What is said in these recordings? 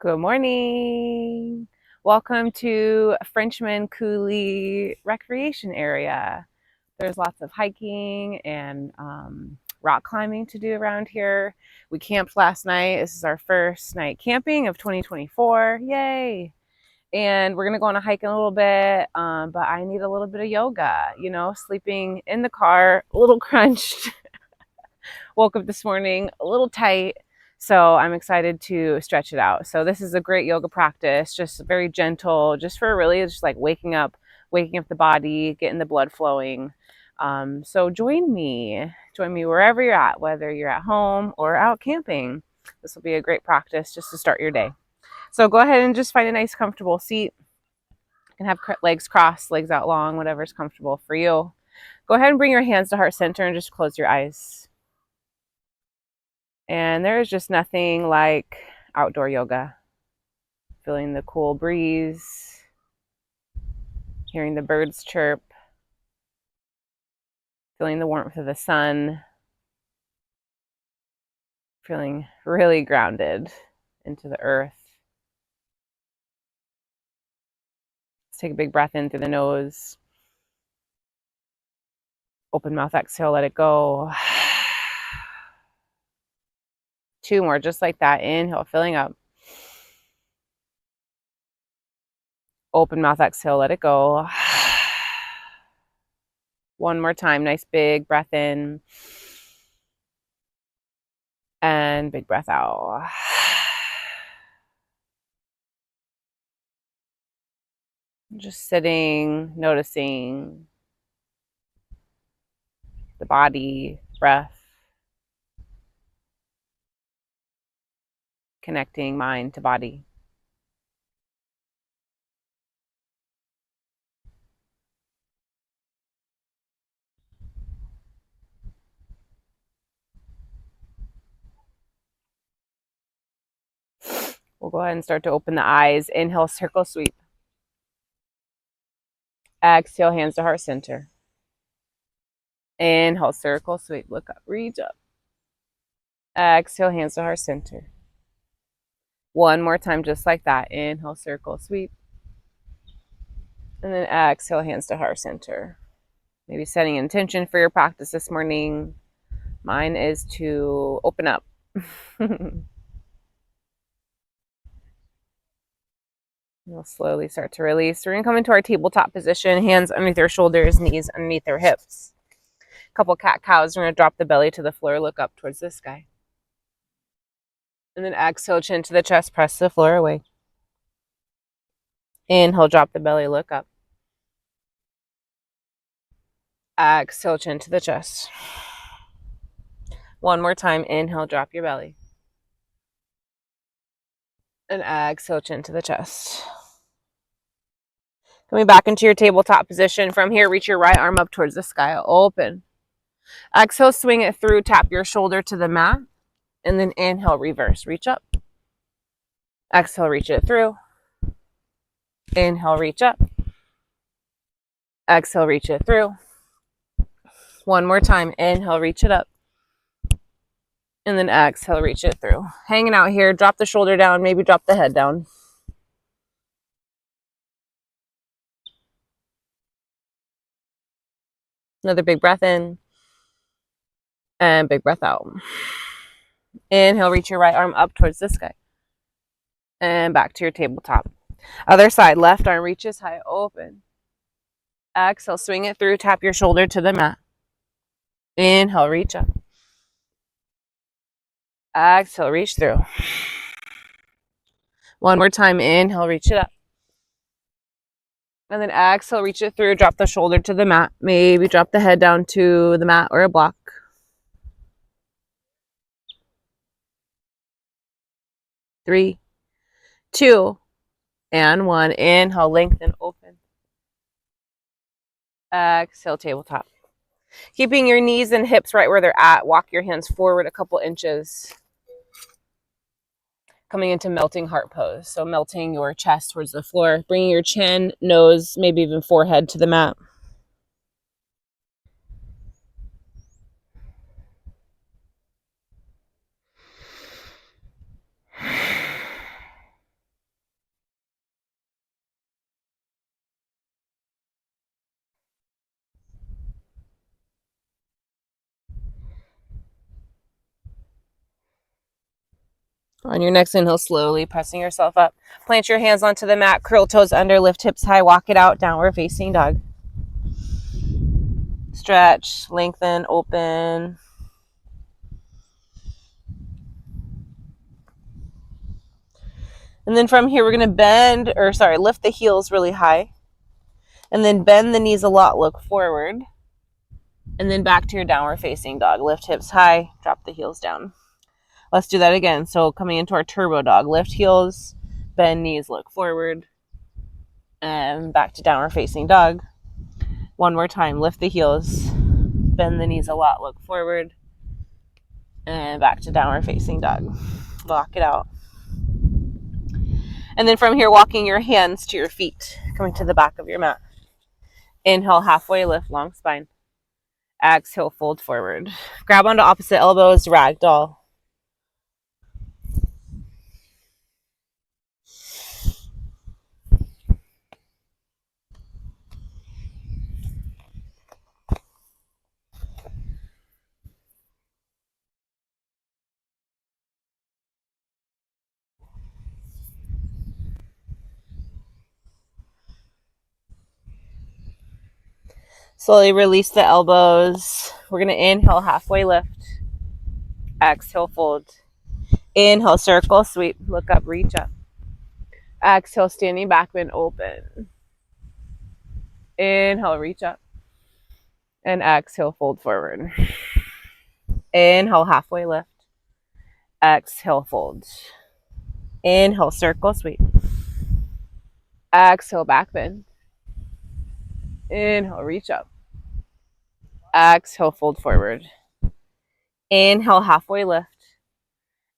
Good morning. Welcome to Frenchman Coulee recreation area. There's lots of hiking and rock climbing to do around here. We camped last night. This is our first night camping of 2024. Yay! And we're gonna go on a hike in a little bit, but I need a little bit of yoga. Sleeping in the car, a little crunched. Woke up this morning a little tight, so I'm excited to stretch it out. So this is a great yoga practice, just very gentle, just for really just like waking up the body, getting the blood flowing. So join me wherever you're at, whether you're at home or out camping. This will be a great practice just to start your day. So go ahead and just find a nice comfortable seat. You can have legs crossed, legs out long, whatever's comfortable for you. Go ahead and bring your hands to heart center and just close your eyes. And there is just nothing like outdoor yoga. Feeling the cool breeze, hearing the birds chirp, feeling the warmth of the sun, feeling really grounded into the earth. Let's take a big breath in through the nose. Open mouth exhale, let it go. 2 more, just like that. Inhale, filling up. Open mouth exhale, let it go. 1 more time, nice big breath in. And big breath out. Just sitting, noticing the body, breath, connecting mind to body. We'll go ahead and start to open the eyes. Inhale, circle sweep. Exhale, hands to heart center. Inhale, circle sweep. Look up, reach up. Exhale, hands to heart center. 1 more time, just like that. Inhale, circle sweep. And then exhale, hands to heart center. Maybe setting intention for your practice this morning. Mine is to open up. We'll slowly start to release. We're going to come into our tabletop position, hands underneath our shoulders, knees underneath our hips. Couple cat cows. We're going to drop the belly to the floor, look up towards the sky. And then exhale, chin to the chest, press the floor away. Inhale, drop the belly, look up. Exhale, chin to the chest. 1 more time. Inhale, drop your belly. And exhale, chin to the chest. Coming back into your tabletop position. From here, reach your right arm up towards the sky. Open. Exhale, swing it through. Tap your shoulder to the mat. And then inhale, reverse. Reach up. Exhale, reach it through. Inhale, reach up. Exhale, reach it through. 1 more time. Inhale, reach it up. And then exhale, reach it through. Hanging out here. Drop the shoulder down. Maybe drop the head down. Another big breath in. And big breath out. Inhale, reach your right arm up towards the sky. And back to your tabletop. Other side, left arm reaches high, open. Exhale, swing it through, tap your shoulder to the mat. Inhale, reach up. Exhale, reach through. 1 more time, inhale, reach it up. And then exhale, reach it through, drop the shoulder to the mat. Maybe drop the head down to the mat or a block. 3, 2, and 1. Inhale, lengthen, open. Exhale, tabletop. Keeping your knees and hips right where they're at. Walk your hands forward a couple inches. Coming into melting heart pose. So melting your chest towards the floor. Bringing your chin, nose, maybe even forehead to the mat. On your next inhale, slowly pressing yourself up. Plant your hands onto the mat, curl toes under, lift hips high, walk it out, downward facing dog. Stretch, lengthen, open. And then from here, we're going to lift the heels really high. And then bend the knees a lot, look forward. And then back to your downward facing dog. Lift hips high, drop the heels down. Let's do that again. So coming into our turbo dog, lift heels, bend knees, look forward, and back to downward facing dog. One more time, lift the heels, bend the knees a lot, look forward, and back to downward facing dog. Lock it out. And then from here, walking your hands to your feet, coming to the back of your mat. Inhale, halfway lift, long spine. Exhale, fold forward. Grab onto opposite elbows, ragdoll. Slowly release the elbows. We're going to inhale, halfway lift. Exhale, fold. Inhale, circle, sweep, look up, reach up. Exhale, standing back bend, open. Inhale, reach up. And exhale, fold forward. Inhale, halfway lift. Exhale, fold. Inhale, circle, sweep. Exhale, back bend. Inhale, reach up. Exhale, fold forward. Inhale, halfway lift.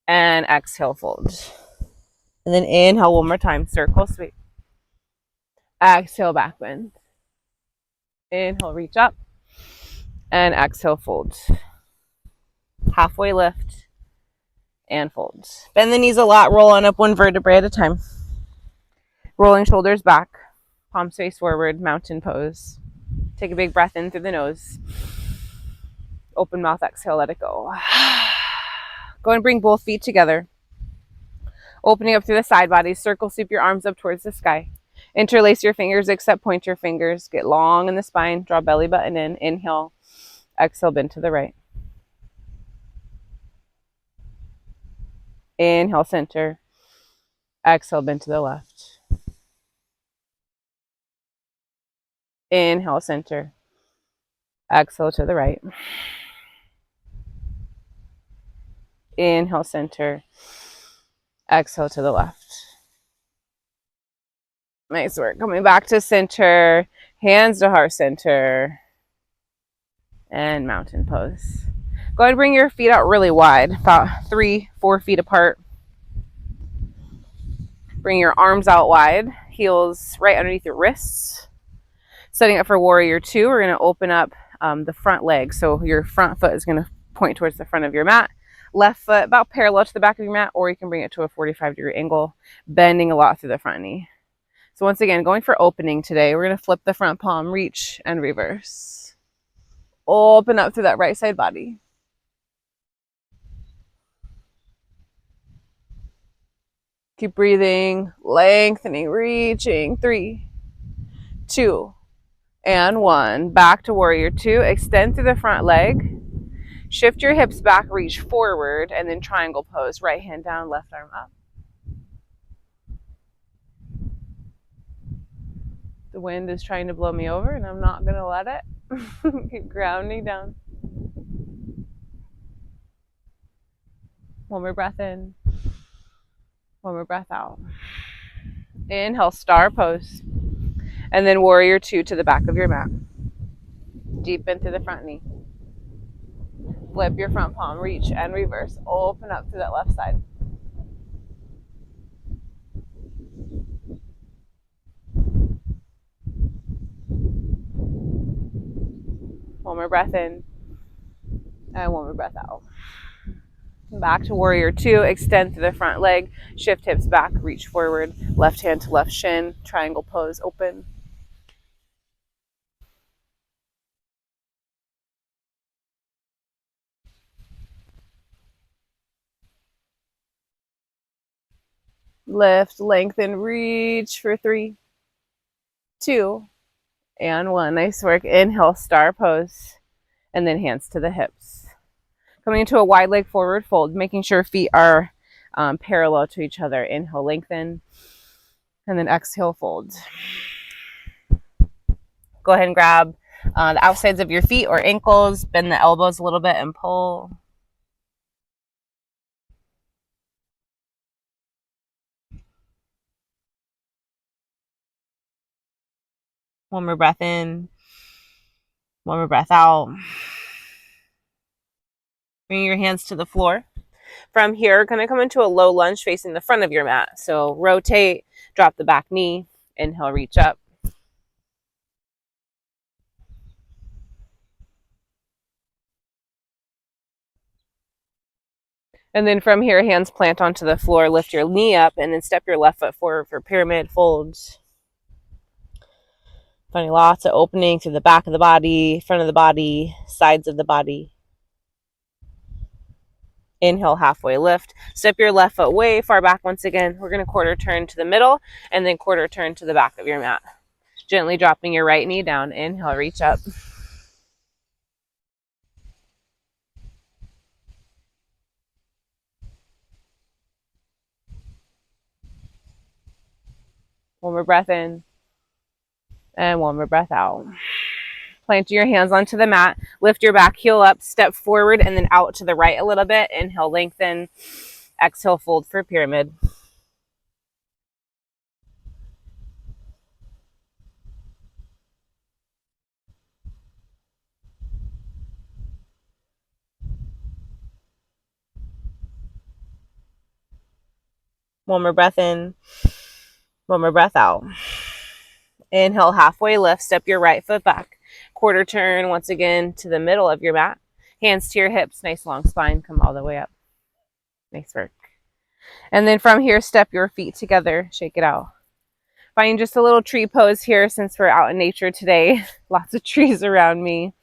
And exhale, fold. And then inhale one more time, circle, sweep. Exhale, back bend. Inhale, reach up. And exhale, fold. Halfway lift and fold. Bend the knees a lot, roll on up one vertebrae at a time. Rolling shoulders back, palms face forward, mountain pose. Take a big breath in through the nose. Open mouth, exhale, let it go. Go and bring both feet together. Opening up through the side body, circle sweep your arms up towards the sky. Interlace your fingers, except point your fingers. Get long in the spine, draw belly button in. Inhale, exhale, bend to the right. Inhale, center. Exhale, bend to the left. Inhale, center. Exhale to the right. Inhale, center. Exhale to the left. Nice work. Coming back to center. Hands to heart center. And mountain pose. Go ahead and bring your feet out really wide, about 3-4 feet apart. Bring your arms out wide, heels right underneath your wrists. Setting up for warrior two, we're going to open up the front leg. So your front foot is going to point towards the front of your mat. Left foot about parallel to the back of your mat, or you can bring it to a 45-degree angle, bending a lot through the front knee. So once again, going for opening today, we're going to flip the front palm, reach and reverse. Open up through that right side body. Keep breathing, lengthening, reaching. 3, 2, and 1. Back to warrior two. Extend through the front leg. Shift your hips back, reach forward, and then triangle pose. Right hand down, left arm up. The wind is trying to blow me over, and I'm not going to let it. Keep grounding down. One more breath in. One more breath out. Inhale, star pose. And then warrior two to the back of your mat. Deep into the front knee. Flip your front palm, reach and reverse. Open up to that left side. One more breath in. And one more breath out. Back to warrior two. Extend through the front leg. Shift hips back, reach forward. Left hand to left shin. Triangle pose, open. Lift, lengthen, reach for 3, 2, and 1. Nice work. Inhale, star pose, and then hands to the hips. Coming into a wide leg forward fold, making sure feet are parallel to each other. Inhale, lengthen, and then exhale, fold. Go ahead and grab the outsides of your feet or ankles, bend the elbows a little bit and pull. One more breath in, one more breath out. Bring your hands to the floor. From here, going to come into a low lunge facing the front of your mat. So rotate, drop the back knee, inhale, reach up. And then from here, hands plant onto the floor, lift your knee up, and then step your left foot forward for pyramid folds. Finding lots of opening through the back of the body, front of the body, sides of the body. Inhale, halfway lift. Step your left foot way far back once again. We're going to quarter turn to the middle and then quarter turn to the back of your mat. Gently dropping your right knee down. Inhale, reach up. One more breath in. And one more breath out. Plant your hands onto the mat. Lift your back heel up. Step forward and then out to the right a little bit. Inhale, lengthen. Exhale, fold for pyramid. One more breath in. One more breath out. Inhale, halfway lift. Step your right foot back. Quarter turn once again to the middle of your mat. Hands to your hips. Nice long spine. Come all the way up. Nice work. And then from here, step your feet together. Shake it out. Find just a little tree pose here since we're out in nature today. Lots of trees around me.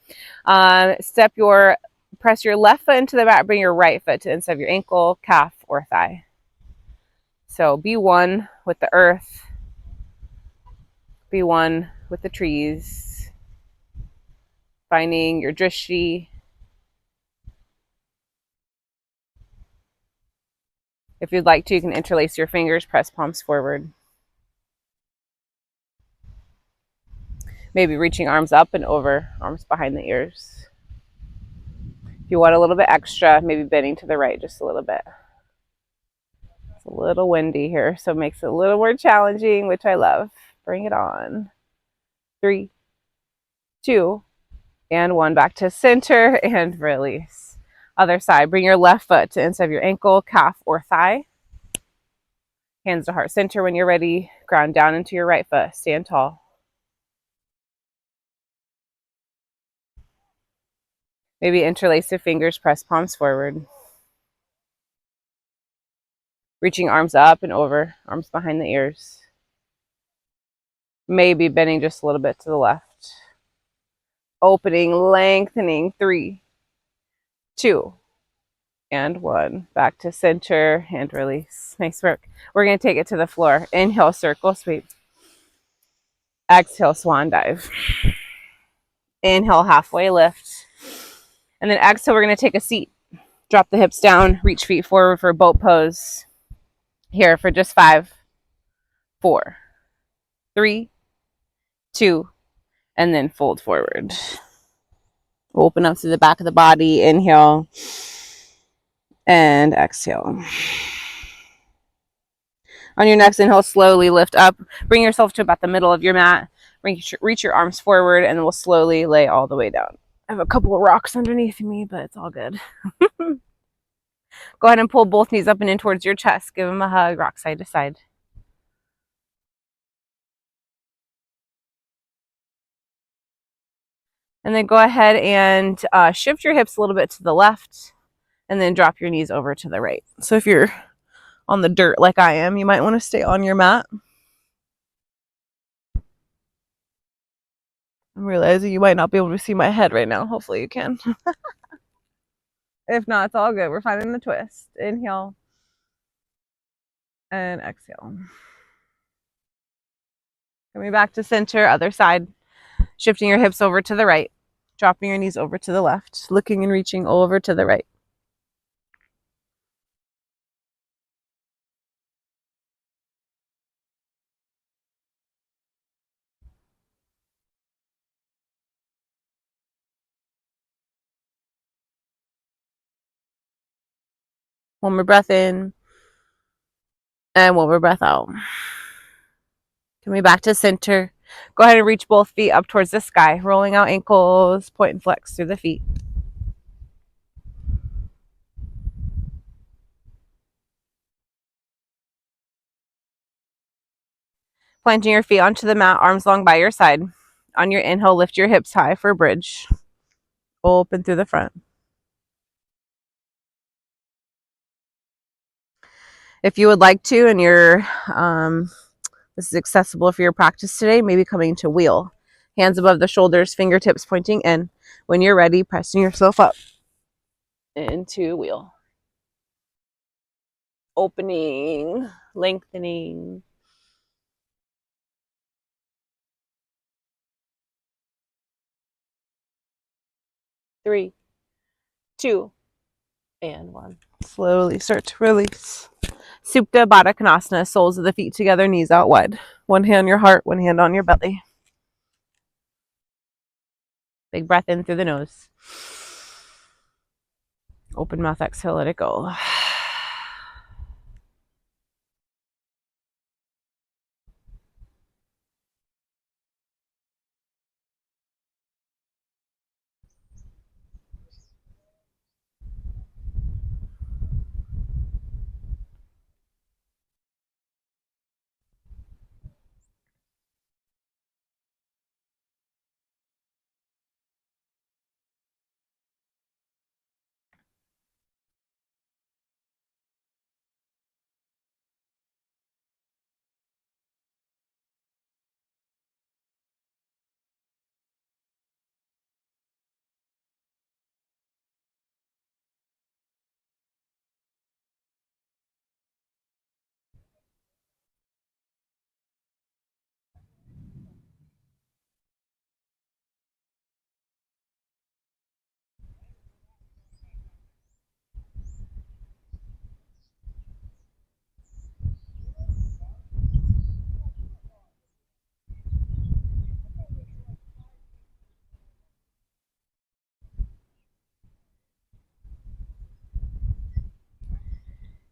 Press your left foot into the mat. Bring your right foot to the inside of your ankle, calf, or thigh. So be one with the earth. Be one with the trees. Finding your drishti. If you'd like to, you can interlace your fingers, press palms forward. Maybe reaching arms up and over, arms behind the ears. If you want a little bit extra, maybe bending to the right just a little bit. It's a little windy here, so it makes it a little more challenging, which I love. Bring it on. 3, 2, and 1. Back to center and release. Other side. Bring your left foot to inside of your ankle, calf, or thigh. Hands to heart center when you're ready. Ground down into your right foot. Stand tall. Maybe interlace your fingers, press palms forward. Reaching arms up and over, arms behind the ears. Maybe bending just a little bit to the left. Opening, lengthening. 3, 2, and 1. Back to center and release. Nice work. We're going to take it to the floor. Inhale, circle sweep. Exhale, swan dive. Inhale, halfway lift. And then exhale, we're going to take a seat. Drop the hips down, reach feet forward for boat pose. Here for just 5, 4, 3, 2, and then fold forward. Open up through the back of the body. Inhale and exhale. On your next inhale, slowly lift up. Bring yourself to about the middle of your mat. Reach your arms forward, and we'll slowly lay all the way down. I have a couple of rocks underneath me, but it's all good. Go ahead and pull both knees up and in towards your chest. Give them a hug, rock side to side. And then go ahead and shift your hips a little bit to the left, and then drop your knees over to the right. So if you're on the dirt like I am, you might want to stay on your mat. I'm realizing you might not be able to see my head right now. Hopefully you can. If not, it's all good. We're finding the twist. Inhale. And exhale. Coming back to center, other side. Shifting your hips over to the right. Dropping your knees over to the left. Looking and reaching over to the right. One more breath in. And one more breath out. Coming back to center. Go ahead and reach both feet up towards the sky. Rolling out ankles. Point and flex through the feet. Planting your feet onto the mat, arms long by your side. On your inhale, lift your hips high for a bridge. Open through the front. If you would like to, and this is accessible for your practice today, maybe coming to wheel. Hands above the shoulders, fingertips pointing in. When you're ready, pressing yourself up into wheel. Opening, lengthening. 3, 2, and 1. Slowly start to release. Supta Baddha Konasana, soles of the feet together, knees out wide. One hand on your heart, one hand on your belly. Big breath in through the nose. Open mouth, exhale, let it go.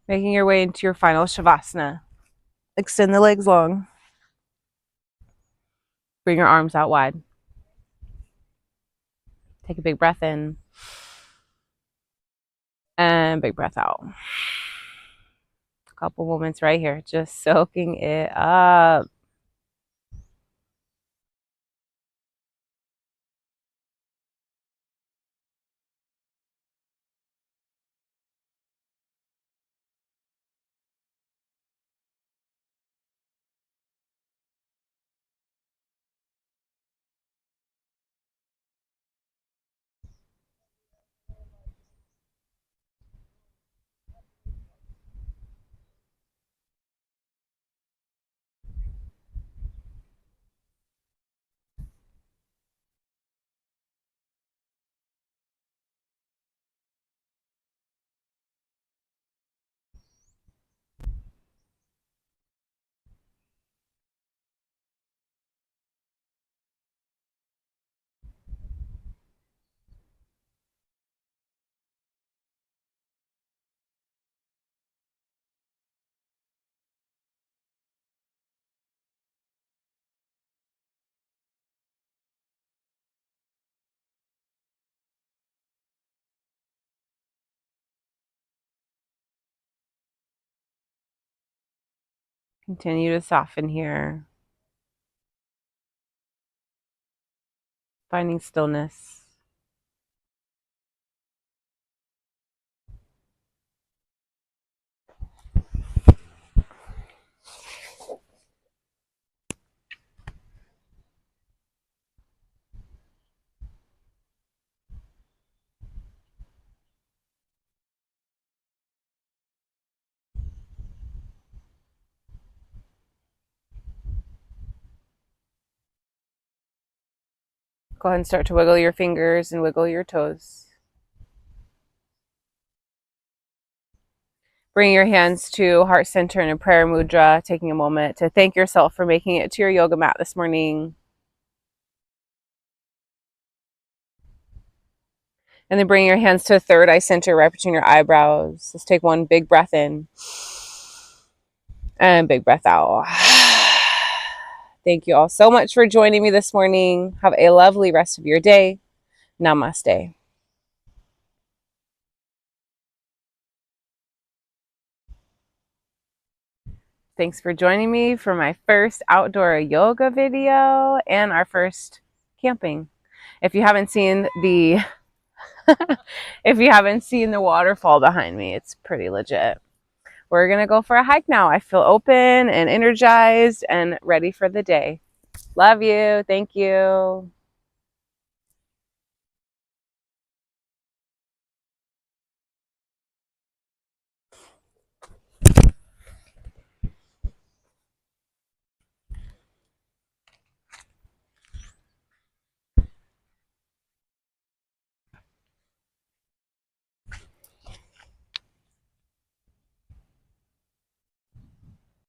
Making your way into your final Shavasana. Extend the legs long. Bring your arms out wide. Take a big breath in. And big breath out. A couple moments right here, just soaking it up. Continue to soften here. Finding stillness. Go ahead and start to wiggle your fingers and wiggle your toes. Bring your hands to heart center in a prayer mudra, taking a moment to thank yourself for making it to your yoga mat this morning. And then bring your hands to third eye center right between your eyebrows. Let's take one big breath in and big breath out. Thank you all so much for joining me this morning. Have a lovely rest of your day. Namaste. Thanks for joining me for my first outdoor yoga video and our first camping. If you haven't seen the if you haven't seen the waterfall behind me, it's pretty legit. We're going to go for a hike now. I feel open and energized and ready for the day. Love you. Thank you.